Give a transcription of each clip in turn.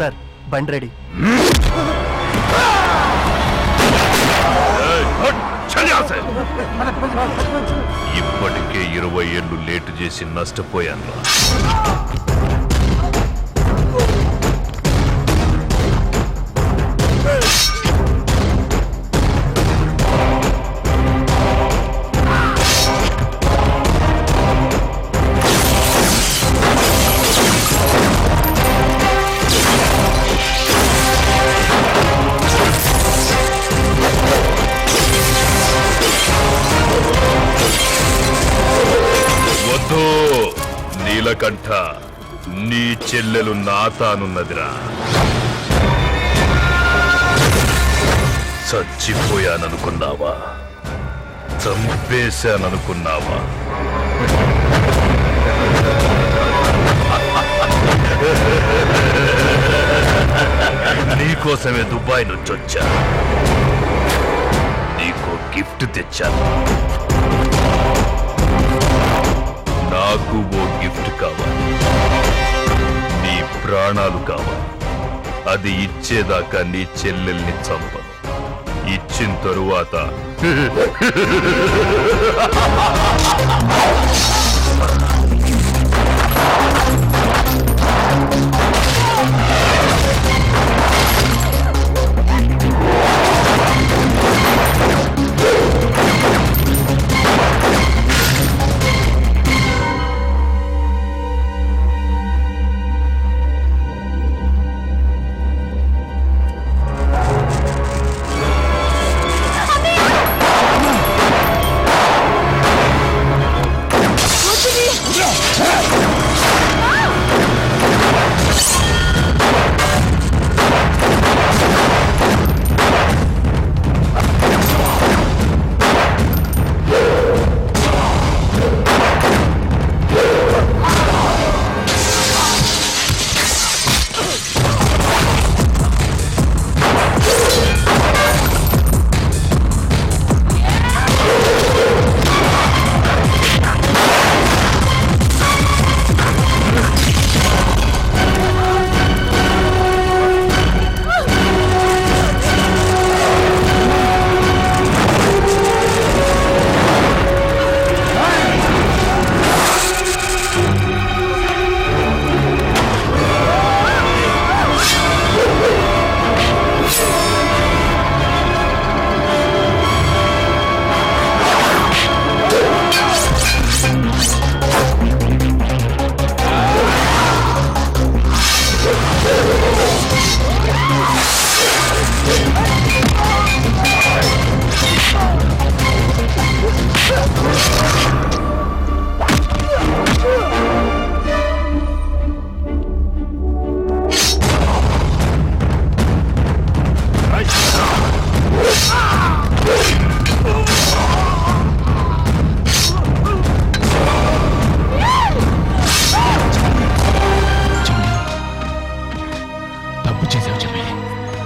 Sir బండి ready. ఇప్పటికే 20 ఏళ్ళు లేటు చేసి నష్టపోయాను. నీలకంఠ, నీ చెల్లెలు నా తానున్నదిరా. చచ్చిపోయాననుకున్నావా? చంపేశాననుకున్నావా? నీకోసమే దుబాయ్ నుంచి వచ్చా. నీకు గిఫ్ట్ తెచ్చాను. నాకు ఓ గిఫ్ట్ కావాలి. నీ ప్రాణాలు కావాలి. అది ఇచ్చేదాకా నీ చెల్లెల్ని చంపను. ఇచ్చిన తరువాత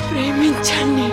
ప్రేమించండి.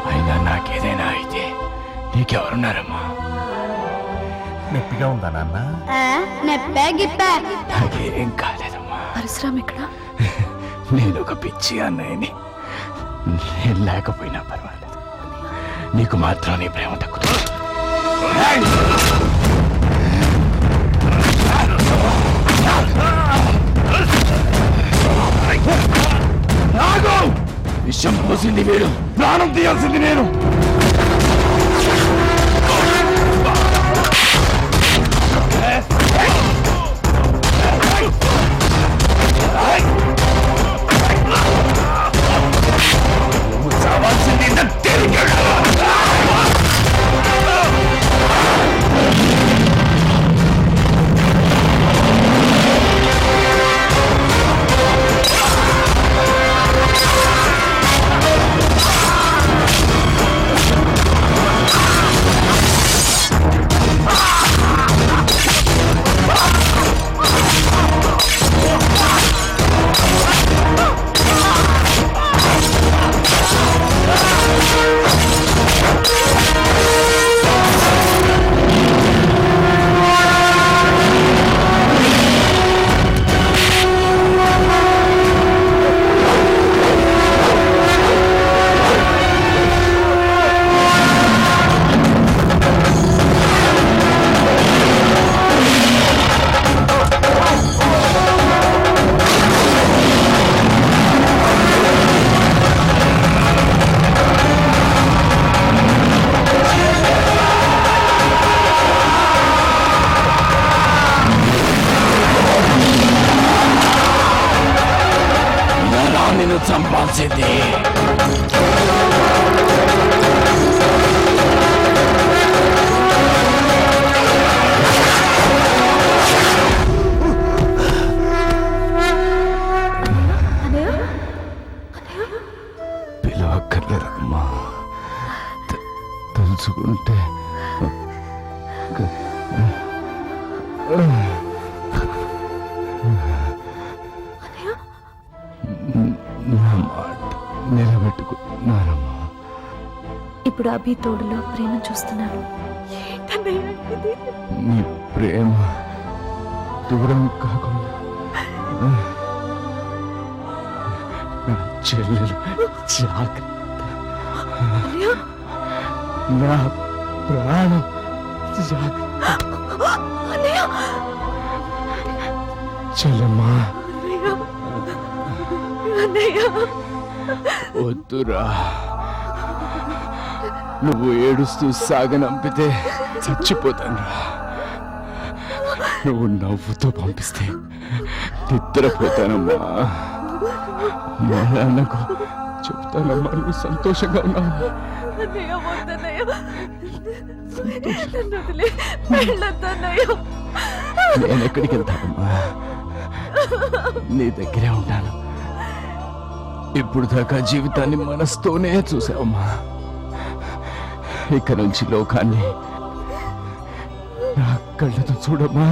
అయినా నాకేదైనా అయితే నీకెవరున్నారమ్మా? నొప్పిగా ఉందా నాన్న? నెప్పే గిప్పే నాకేం కాలేదమ్మా. పరశురామ్ ఇక్కడ నేను ఒక పిచ్చి అన్నయ్యని. నేను లేకపోయినా పర్వాలేదు, నీకు మాత్రం నీ ప్రేమ తక్కువ. విషం పోసింది వీడు, ప్రాణం తీయాల్సింది నేను. నేను చంపాల్సింది. పిలవక్కర్లేదమ్మా, తెలుసుకుంటే నా మాట నిలబెట్టుకున్నానమ్మా. ఇప్పుడు అభి తోడులో ప్రేమ చూస్తున్నాను. నీ ప్రేమ దూరం కాకుండా నా చెల్లెలు జాగ్రత్త, నా ప్రాణం జాగ్రత్త. చెల్లెమ్మా, వద్దురా, నువ్వు ఏడుస్తూ సాగనంపితే చచ్చిపోతానురా. నువ్వు నవ్వుతూ పంపిస్తే నిద్రపోతానమ్మా. మా నాన్నకు చెప్తానమ్మా, నువ్వు సంతోషంగా ఉన్నావు. నేను ఎక్కడికి వెళ్తానమ్మా, నీ దగ్గరే ఉంటాను. ఇప్పుడు దాకా జీవితాన్ని మనసుతోనే చూసావమ్మా. ఇక నుంచి లోకాన్ని నా కళ్ళతో చూడమ్మా.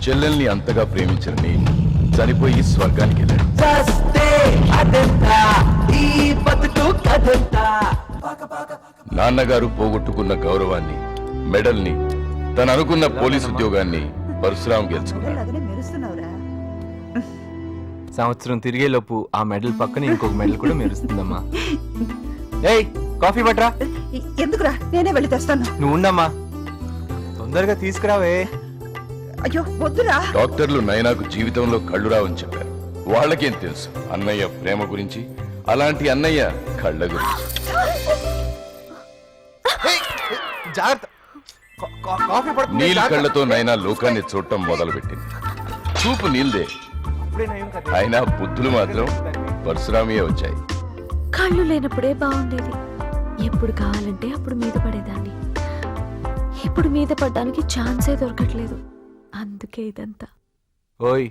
చెల్లెల్ని అంతగా ప్రేమించిన నేను చనిపోయి స్వర్గానికి వెళ్ళాడు. నాన్నగారు పోగొట్టుకున్న గౌరవాన్ని, మెడల్ని, తను అనుకున్న పోలీసు ఉద్యోగాన్ని పరశురాం గెలుచుకున్నాడు. సంవత్సరం తిరిగేలోపు ఆ మెడల్ పక్కన ఇంకొక మెడల్ కూడా మెరుస్తుందమ్మా. ఏయ్, కాఫీ పట్రా. ఎందుకురా, నేనే వెళ్ళి తెస్తాను. నువ్వు ఉండమ్మా, తొందరగా తీసుకురావే. అయ్యో వద్దురా. డాక్టర్లు నైనాకు జీవితంలో కళ్ళు రావని చెప్పారు. వాళ్ళకేం తెలుసు అన్నయ్య ప్రేమ గురించి, అలాంటి అన్నయ్య కళ్ళ గురించి. జాగ్రత్త, కాఫీ పడుతుంది. నీళ్ళ కళ్ళతో నైనా లోకాన్ని చూడటం మొదలుపెట్టింది. చూపు నీల్దే, అయినా బుద్ధులు మాత్రం పరశురామయ్య వచ్చాయి. కళ్ళు లేనప్పుడే బాగుండేది. ఎప్పుడు కావాలంటే అప్పుడు మీద పడేదాన్ని. ఇప్పుడు మీద పడ్డానికి ఛాన్సే దొరకట్లేదు. అందుకే ఇదంతా. ఓయ్,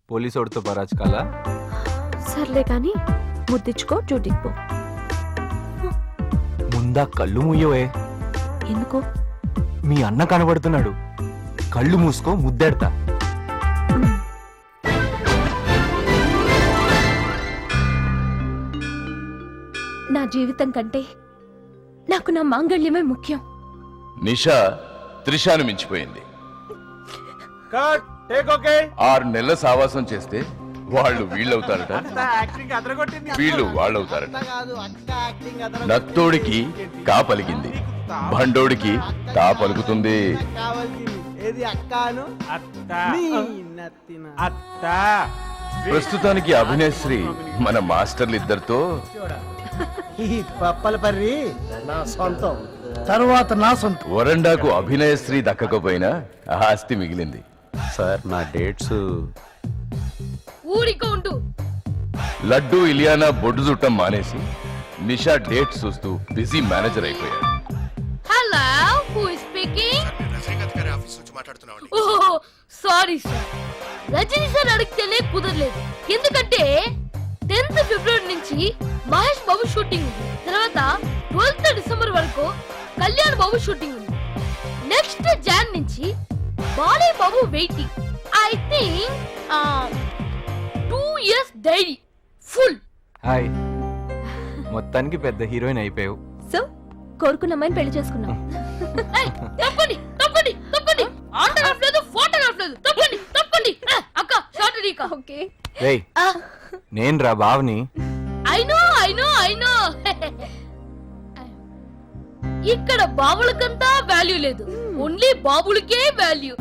పోలీసోడితో పరాజకాలా? సర్లే కానీ ముద్దిచ్చుకో, డ్యూటీకి పో. ముందా కళ్ళు మూయవే. ఎందుకో? మీ అన్న కనబడుతున్నాడు. కళ్ళు మూసుకో, ముద్దెడతా. నా జీవితం కంటే నాకు నా మాంగళ్యమే ముఖ్యం. నిషా త్రిషాను మించిపోయింది. 6 నెలల సావాసం చేస్తే వాళ్ళు వీళ్ళవుతారట, వీళ్ళు వాళ్ళవుతారట. నత్తోడికి కా పలికింది, భండోడికి తా పలుకుతుంది. ప్రస్తుతానికి అభినయశ్రీ మన మాస్టర్లు ఇద్దరితో ఈ పప్పల పర్రి నా సొంతం, తరువాత నా సొంతం. వరండాకు అభినయశ్రీ దక్కకపోయినా ఆస్తి మిగిలింది. సార్, నా డేట్స్ లడ్డు ఇలియానా బొడ్డు చుట్టం మానేసి నిషా డేట్ చూస్తూ బిజీ మేనేజర్ అయిపోయాడు. Hello, who is speaking? ఓహో, సారీ సార్, రజనీ సార్ అడిగితేనే కుదరలేదు. ఎందుకంటే 10th ఫిబ్రవరి నుంచి మహేష్ బాబు షూటింగ్ ఉంది. తర్వాత 12th డిసెంబర్ వరకు కళ్యాణ్ బాబు షూటింగ్ ఉంది. నెక్స్ట్ జాన్ నుంచి Balayya Babu waiting. I think 2 years diary full. Hi, మొత్తానికి పెద్ద హీరోయిన్ అయిపోయావు. సో కోరుకున్న అమ్మాయిని పెళ్లి చేసుకున్నాం. తప్పండి తప్పండి తప్పండి. ఆటోగ్రాఫ్ లేదు, ఫోటోగ్రాఫ్ లేదు. తప్పండి తప్పండి. అక్క షార్ట్ నీకా. ఓకే రేయ్ నేను రా బావని. ఐ నో ఇక్కడ బాబులకంతా వాల్యూ లేదు, ఓన్లీ బాబులకే వాల్యూ.